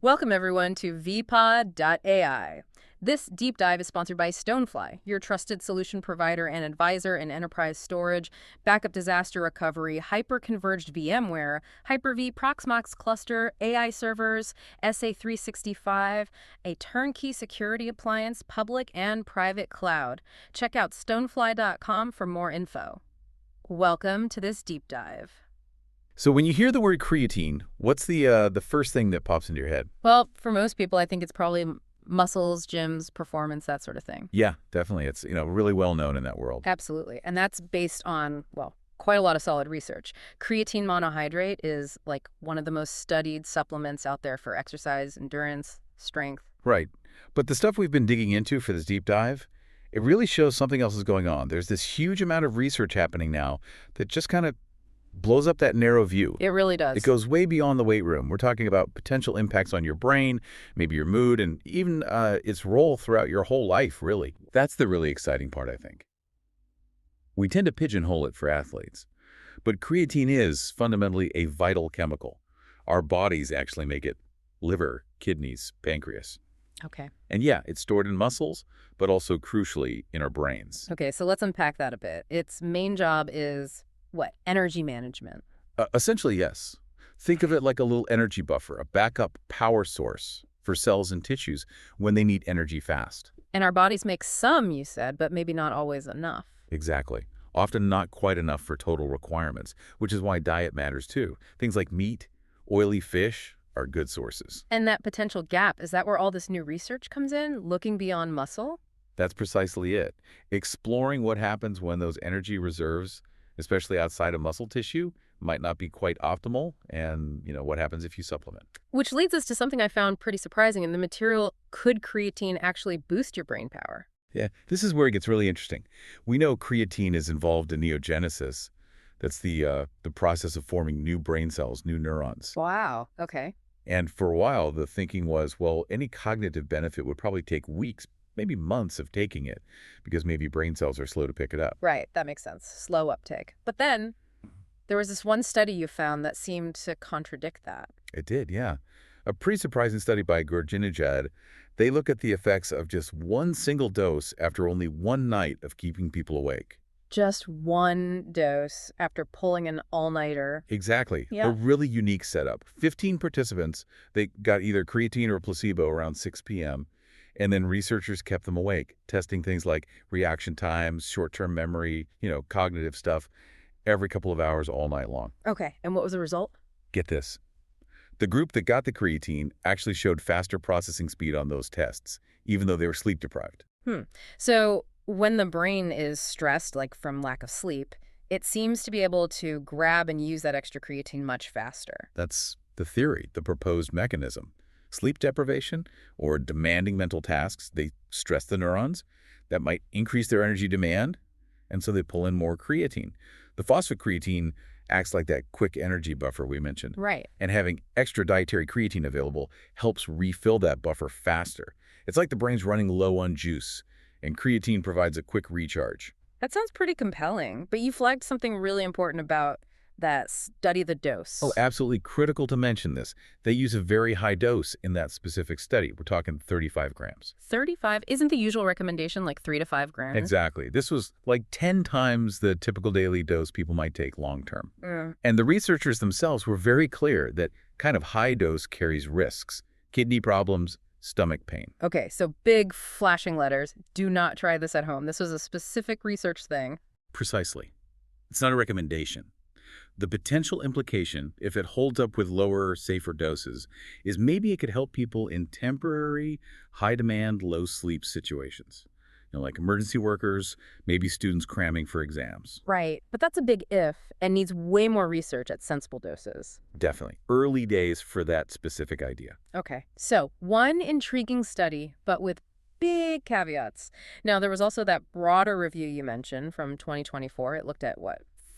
Welcome, everyone, to vpod.ai. This deep dive is sponsored by Stonefly, your trusted solution provider and advisor in enterprise storage, backup disaster recovery, hyper-converged VMware, Hyper-V Proxmox cluster, AI servers, SA365, a turnkey security appliance, public and private cloud. Check out stonefly.com for more info. Welcome to this deep dive. So when you hear the word creatine, what's the first thing that pops into your head? Well, for most people, I think it's probably muscles, gyms, performance, that sort of thing. Yeah, definitely. It's, really well known in that world. Absolutely. And that's based on, well, quite a lot of solid research. Creatine monohydrate is like one of the most studied supplements out there for exercise, endurance, strength. Right. But the stuff we've been digging into for this deep dive, it really shows something else is going on. There's this huge amount of research happening now that just kind of blows up that narrow view. It really does. It goes way beyond the weight room. We're talking about potential impacts on your brain, maybe your mood, and even its role throughout your whole life, really. That's the really exciting part, I think. We tend to pigeonhole it for athletes, but creatine is fundamentally a vital chemical. Our bodies actually make it: liver, kidneys, pancreas. Okay. And yeah, it's stored in muscles, but also crucially in our brains. Okay, so let's unpack that a bit. Its main job is what? Energy management. Essentially, yes. Think of it like a little energy buffer, a backup power source for cells and tissues when they need energy fast. And our bodies make some, you said, but maybe not always enough. Exactly. Often not quite enough for total requirements, which is why diet matters too. Things like meat, oily fish are good sources. And that potential gap, is that where all this new research comes in, looking beyond muscle? That's precisely it. Exploring what happens when those energy reserves, especially outside of muscle tissue, might not be quite optimal, and, what happens if you supplement. Which leads us to something I found pretty surprising in the material. Could creatine actually boost your brain power? Yeah, this is where it gets really interesting. We know creatine is involved in neogenesis. That's the process of forming new brain cells, new neurons. Wow. Okay. And for a while, the thinking was, well, any cognitive benefit would probably take weeks, maybe months of taking it, because maybe brain cells are slow to pick it up. Right. That makes sense. Slow uptake. But then there was this one study you found that seemed to contradict that. It did, yeah. A pretty surprising study by Gorginijad. They look at the effects of just one single dose after only one night of keeping people awake. Just one dose after pulling an all-nighter. Exactly. Yeah. A really unique setup. 15 participants, they got either creatine or placebo around 6 p.m., and then researchers kept them awake, testing things like reaction times, short-term memory, cognitive stuff, every couple of hours all night long. Okay. And what was the result? Get this. The group that got the creatine actually showed faster processing speed on those tests, even though they were sleep deprived. So when the brain is stressed, like from lack of sleep, it seems to be able to grab and use that extra creatine much faster. That's the theory, the proposed mechanism. Sleep deprivation or demanding mental tasks, they stress the neurons. That might increase their energy demand, and so they pull in more creatine. The phosphocreatine acts like that quick energy buffer we mentioned. Right. And having extra dietary creatine available helps refill that buffer faster. It's like the brain's running low on juice, and creatine provides a quick recharge. That sounds pretty compelling, but you flagged something really important about that study the dose. Oh, absolutely critical to mention this. They use a very high dose in that specific study. We're talking 35 grams. 35? Isn't the usual recommendation like 3 to 5 grams? Exactly. This was like 10 times the typical daily dose people might take long term. And the researchers themselves were very clear that kind of high dose carries risks: kidney problems, stomach pain. Okay, so big flashing letters. Do not try this at home. This was a specific research thing. Precisely. It's not a recommendation. The potential implication, if it holds up with lower, safer doses, is maybe it could help people in temporary, high-demand, low-sleep situations. Like emergency workers, maybe students cramming for exams. Right, but that's a big if and needs way more research at sensible doses. Definitely. Early days for that specific idea. Okay, so one intriguing study, but with big caveats. Now, there was also that broader review you mentioned from 2024. It looked at,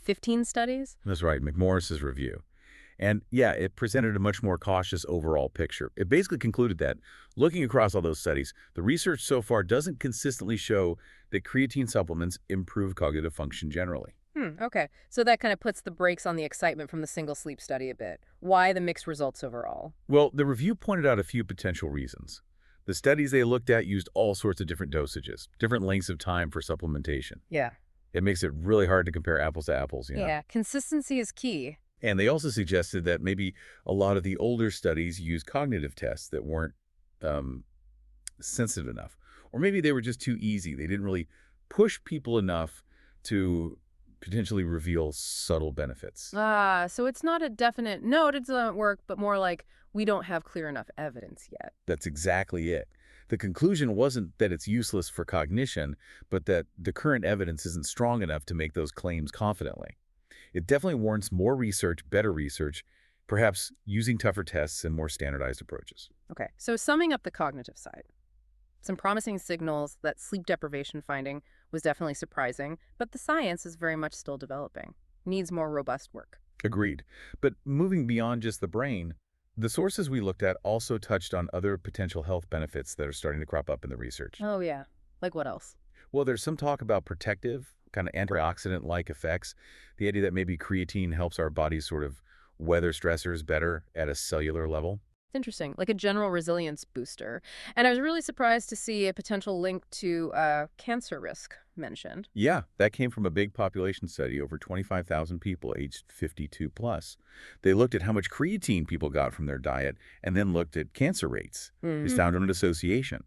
15 studies? That's right, McMorris's review. And yeah, it presented a much more cautious overall picture. It basically concluded that, looking across all those studies, the research so far doesn't consistently show that creatine supplements improve cognitive function generally. Okay. So that kind of puts the brakes on the excitement from the single sleep study a bit. Why the mixed results overall? Well, the review pointed out a few potential reasons. The studies they looked at used all sorts of different dosages, different lengths of time for supplementation. Yeah. It makes it really hard to compare apples to apples. Yeah, consistency is key. And they also suggested that maybe a lot of the older studies used cognitive tests that weren't um, sensitive enough. Or maybe they were just too easy. They didn't really push people enough to potentially reveal subtle benefits. So it's not a definite, no, it doesn't work, but more like we don't have clear enough evidence yet. That's exactly it. The conclusion wasn't that it's useless for cognition, but that the current evidence isn't strong enough to make those claims confidently. It definitely warrants more research, better research, perhaps using tougher tests and more standardized approaches. Okay, so summing up the cognitive side, some promising signals that sleep deprivation finding was definitely surprising, but the science is very much still developing. Needs more robust work. Agreed. But moving beyond just the brain, the sources we looked at also touched on other potential health benefits that are starting to crop up in the research. Oh, yeah. Like what else? Well, there's some talk about protective, kind of antioxidant-like effects. The idea that maybe creatine helps our bodies sort of weather stressors better at a cellular level. It's interesting, like a general resilience booster. And I was really surprised to see a potential link to cancer risk mentioned. Yeah, that came from a big population study, over 25,000 people aged 52 plus. They looked at how much creatine people got from their diet and then looked at cancer rates. They found an association.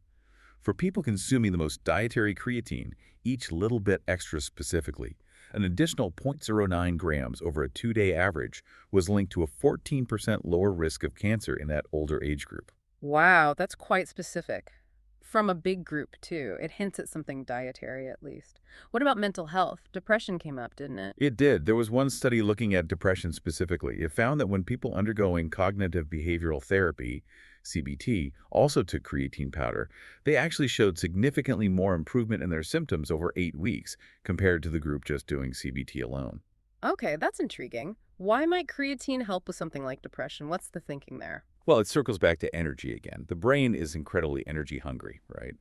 For people consuming the most dietary creatine, each little bit extra specifically, an additional 0.09 grams over a 2-day average was linked to a 14% lower risk of cancer in that older age group. Wow, that's quite specific. From a big group, too. It hints at something dietary, at least. What about mental health? Depression came up, didn't it? It did. There was one study looking at depression specifically. It found that when people undergoing cognitive behavioral therapy, CBT, also took creatine powder, they actually showed significantly more improvement in their symptoms over 8 weeks compared to the group just doing CBT alone. Okay, that's intriguing. Why might creatine help with something like depression? What's the thinking there? Well, it circles back to energy again. The brain is incredibly energy hungry, right?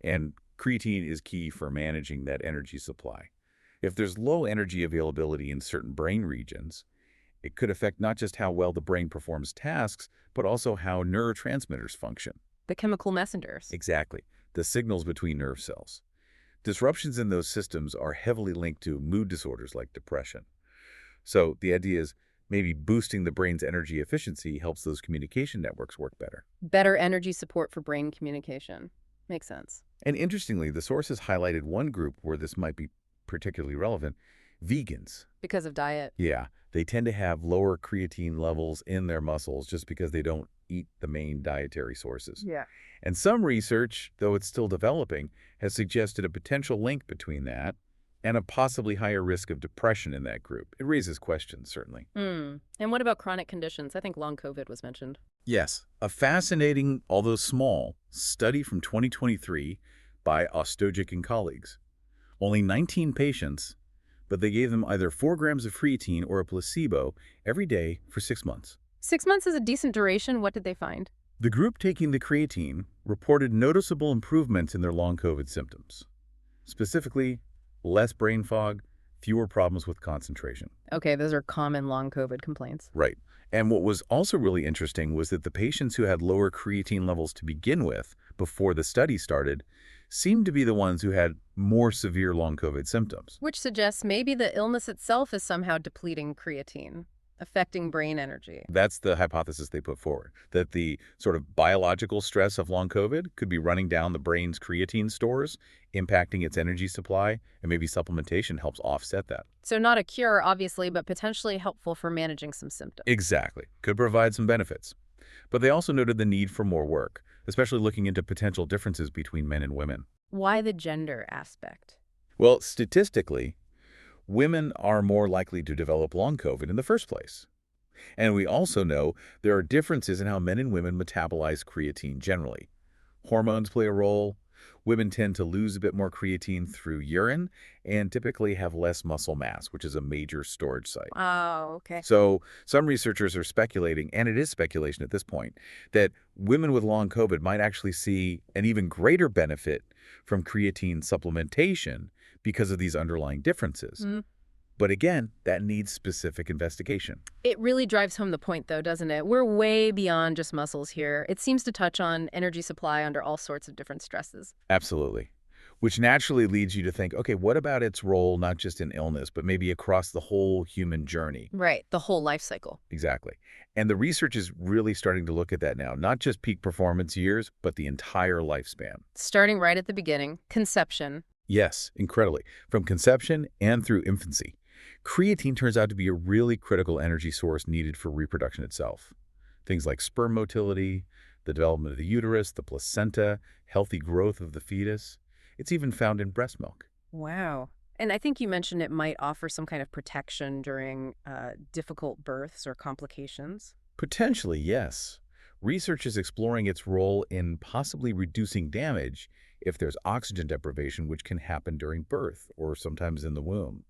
And creatine is key for managing that energy supply. If there's low energy availability in certain brain regions, it could affect not just how well the brain performs tasks, but also how neurotransmitters function. The chemical messengers. Exactly, the signals between nerve cells. Disruptions in those systems are heavily linked to mood disorders like depression. So the idea is maybe boosting the brain's energy efficiency helps those communication networks work better. Better energy support for brain communication. Makes sense. And interestingly, the sources highlighted one group where this might be particularly relevant: vegans. Because of diet. Yeah, they tend to have lower creatine levels in their muscles just because they don't eat the main dietary sources. Yeah. And some research, though it's still developing, has suggested a potential link between that and a possibly higher risk of depression in that group. It raises questions, certainly. And what about chronic conditions? I think long COVID was mentioned. Yes, a fascinating, although small, study from 2023 by Ostojic and colleagues. Only 19 patients, but they gave them either 4 grams of creatine or a placebo every day for 6 months. 6 months is a decent duration. What did they find? The group taking the creatine reported noticeable improvements in their long COVID symptoms. Specifically, less brain fog, fewer problems with concentration. Okay, those are common long COVID complaints. Right. And what was also really interesting was that the patients who had lower creatine levels to begin with, before the study started, seemed to be the ones who had more severe long COVID symptoms. Which suggests maybe the illness itself is somehow depleting creatine, affecting brain energy. That's the hypothesis they put forward, that the sort of biological stress of long COVID could be running down the brain's creatine stores, impacting its energy supply, and maybe supplementation helps offset that. So not a cure, obviously, but potentially helpful for managing some symptoms. Exactly. Could provide some benefits. But they also noted the need for more work, especially looking into potential differences between men and women. Why the gender aspect? Well, statistically, women are more likely to develop long COVID in the first place. And we also know there are differences in how men and women metabolize creatine generally. Hormones play a role. Women tend to lose a bit more creatine through urine and typically have less muscle mass, which is a major storage site. Oh, okay. So some researchers are speculating, and it is speculation at this point, that women with long COVID might actually see an even greater benefit from creatine supplementation because of these underlying differences. But again, that needs specific investigation. It really drives home the point, though, doesn't it? We're way beyond just muscles here. It seems to touch on energy supply under all sorts of different stresses. Absolutely. Which naturally leads you to think, okay, what about its role not just in illness, but maybe across the whole human journey? Right, the whole life cycle. Exactly. And the research is really starting to look at that now, not just peak performance years, but the entire lifespan. Starting right at the beginning, conception. Yes, incredibly. From conception and through infancy. Creatine turns out to be a really critical energy source needed for reproduction itself. Things like sperm motility, the development of the uterus, the placenta, healthy growth of the fetus. It's even found in breast milk. Wow. And I think you mentioned it might offer some kind of protection during difficult births or complications. Potentially, yes. Research is exploring its role in possibly reducing damage if there's oxygen deprivation, which can happen during birth or sometimes in the womb.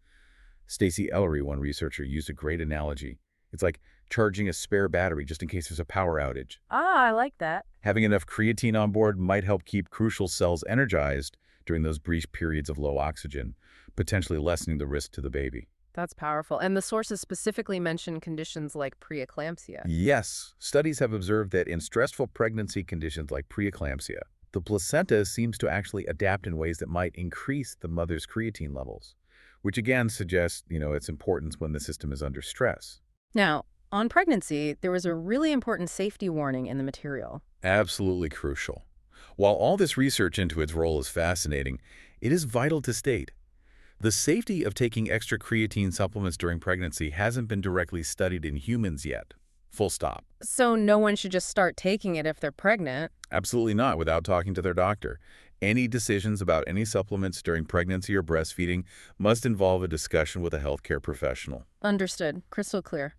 Stacey Ellery, one researcher, used a great analogy. It's like charging a spare battery just in case there's a power outage. Ah, I like that. Having enough creatine on board might help keep crucial cells energized during those brief periods of low oxygen, potentially lessening the risk to the baby. That's powerful. And the sources specifically mention conditions like preeclampsia. Yes, studies have observed that in stressful pregnancy conditions like preeclampsia, the placenta seems to actually adapt in ways that might increase the mother's creatine levels, which again suggests, its importance when the system is under stress. Now, on pregnancy, there was a really important safety warning in the material. Absolutely crucial. While all this research into its role is fascinating, it is vital to state the safety of taking extra creatine supplements during pregnancy hasn't been directly studied in humans yet. Full stop. So no one should just start taking it if they're pregnant. Absolutely not without talking to their doctor. Any decisions about any supplements during pregnancy or breastfeeding must involve a discussion with a healthcare professional. Understood. Crystal clear.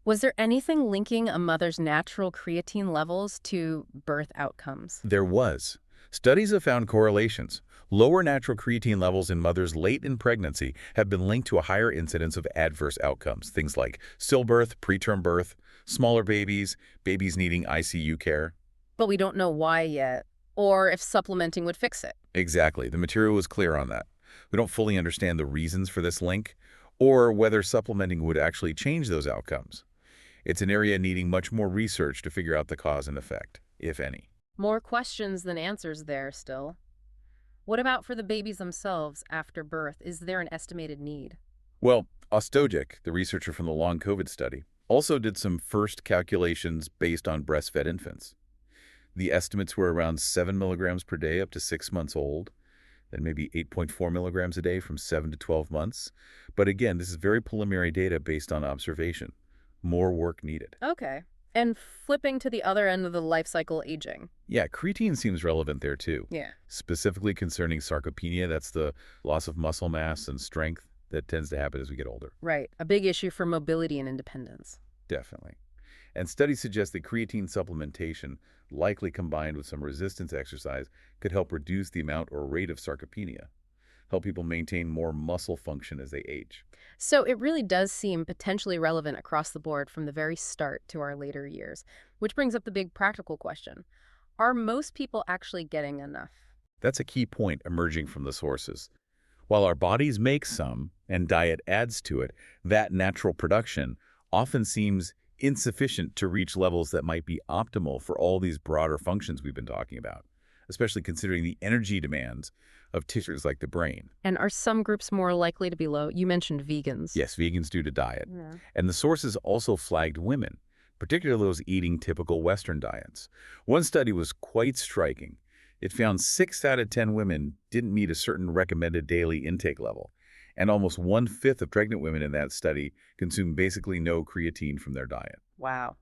Was there anything linking a mother's natural creatine levels to birth outcomes? There was. Studies have found correlations. Lower natural creatine levels in mothers late in pregnancy have been linked to a higher incidence of adverse outcomes, things like stillbirth, preterm birth, smaller babies, babies needing ICU care. But we don't know why yet, or if supplementing would fix it. Exactly. The material was clear on that. We don't fully understand the reasons for this link, or whether supplementing would actually change those outcomes. It's an area needing much more research to figure out the cause and effect, if any. More questions than answers there still. What about for the babies themselves after birth? Is there an estimated need? Well, Ostojic, the researcher from the long COVID study, also did some first calculations based on breastfed infants. The estimates were around 7 milligrams per day up to 6 months old, then maybe 8.4 milligrams a day from 7 to 12 months. But again, this is very preliminary data based on observation. More work needed. Okay. And flipping to the other end of the life cycle, aging. Yeah, creatine seems relevant there too. Yeah. Specifically concerning sarcopenia, that's the loss of muscle mass and strength that tends to happen as we get older. Right. A big issue for mobility and independence. Definitely. And studies suggest that creatine supplementation, likely combined with some resistance exercise, could help reduce the amount or rate of sarcopenia, help people maintain more muscle function as they age. So it really does seem potentially relevant across the board from the very start to our later years, which brings up the big practical question. Are most people actually getting enough? That's a key point emerging from the sources. While our bodies make some, and diet adds to it, that natural production often seems insufficient to reach levels that might be optimal for all these broader functions we've been talking about, especially considering the energy demands of tissues like the brain. And are some groups more likely to be low? You mentioned vegans. Yes, vegans due to diet. Yeah. And the sources also flagged women, particularly those eating typical Western diets. One study was quite striking. It found 6 out of 10 women didn't meet a certain recommended daily intake level, and almost 1/5 of pregnant women in that study consumed basically no creatine from their diet. Wow.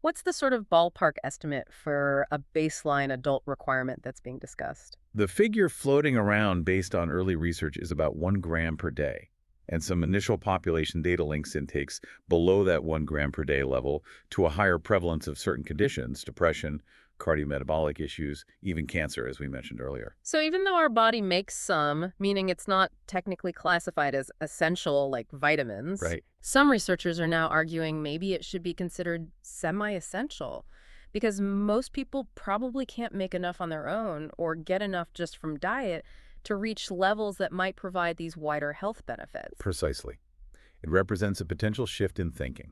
What's the sort of ballpark estimate for a baseline adult requirement that's being discussed? The figure floating around based on early research is about 1 gram per day, and some initial population data links intakes below that 1 gram per day level to a higher prevalence of certain conditions, depression, cardiometabolic issues, even cancer, as we mentioned earlier. So even though our body makes some, meaning it's not technically classified as essential like vitamins, Right. some researchers are now arguing maybe it should be considered semi-essential because most people probably can't make enough on their own or get enough just from diet to reach levels that might provide these wider health benefits. Precisely. It represents a potential shift in thinking,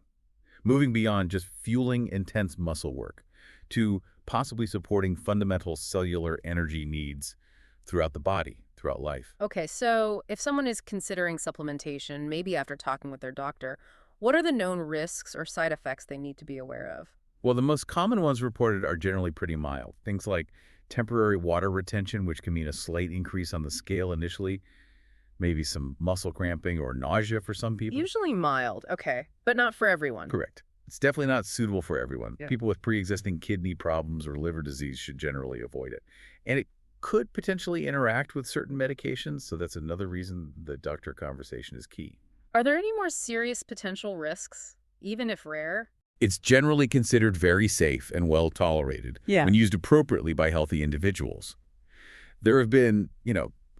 moving beyond just fueling intense muscle work to possibly supporting fundamental cellular energy needs throughout the body, throughout life. Okay, so if someone is considering supplementation, maybe after talking with their doctor, what are the known risks or side effects they need to be aware of? Well, the most common ones reported are generally pretty mild. Things like temporary water retention, which can mean a slight increase on the scale initially, maybe some muscle cramping or nausea for some people. Usually mild, okay, but not for everyone. Correct. It's definitely not suitable for everyone. Yeah. People with pre-existing kidney problems or liver disease should generally avoid it. And it could potentially interact with certain medications, so that's another reason the doctor conversation is key. Are there any more serious potential risks, even if rare? It's generally considered very safe and well tolerated Yeah. when used appropriately by healthy individuals. There have been,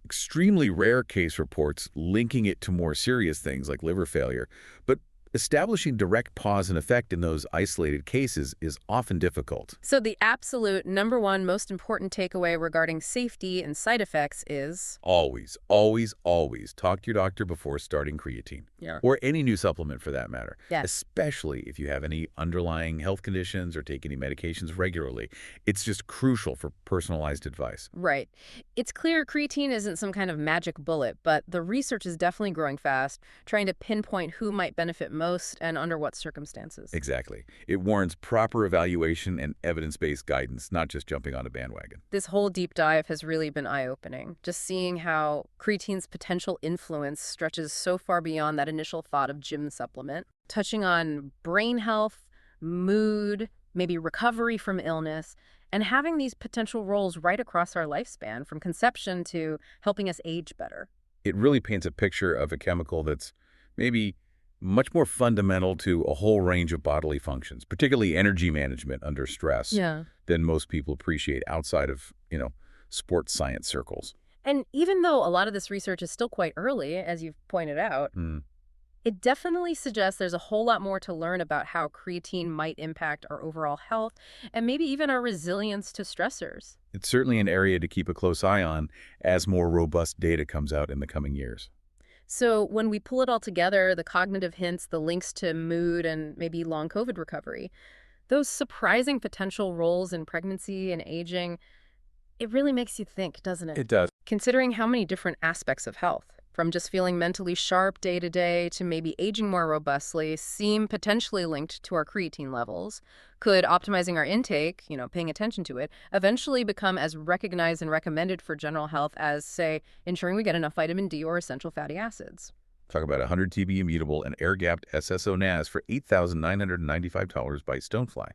extremely rare case reports linking it to more serious things like liver failure, but establishing direct cause and effect in those isolated cases is often difficult. So the absolute number one most important takeaway regarding safety and side effects is... Always, always, always talk to your doctor before starting creatine. Yeah. Or any new supplement for that matter. Yes. Especially if you have any underlying health conditions or take any medications regularly. It's just crucial for personalized advice. Right. It's clear creatine isn't some kind of magic bullet, but the research is definitely growing fast, trying to pinpoint who might benefit most and under what circumstances. Exactly. It warrants proper evaluation and evidence-based guidance, not just jumping on a bandwagon. This whole deep dive has really been eye-opening. Just seeing how creatine's potential influence stretches so far beyond that initial thought of gym supplement, touching on brain health, mood, maybe recovery from illness, and having these potential roles right across our lifespan, from conception to helping us age better. It really paints a picture of a chemical that's maybe much more fundamental to a whole range of bodily functions, particularly energy management under stress, than most people appreciate outside of, sports science circles. And even though a lot of this research is still quite early, as you've pointed out, it definitely suggests there's a whole lot more to learn about how creatine might impact our overall health and maybe even our resilience to stressors. It's certainly an area to keep a close eye on as more robust data comes out in the coming years. So when we pull it all together, the cognitive hints, the links to mood and maybe long COVID recovery, those surprising potential roles in pregnancy and aging, it really makes you think, doesn't it? It does. Considering how many different aspects of health, from just feeling mentally sharp day to day to maybe aging more robustly, seem potentially linked to our creatine levels, could optimizing our intake, paying attention to it, eventually become as recognized and recommended for general health as, say, ensuring we get enough vitamin D or essential fatty acids. Talk about 100 TB immutable and air-gapped SSO NAS for $8,995 by Stonefly.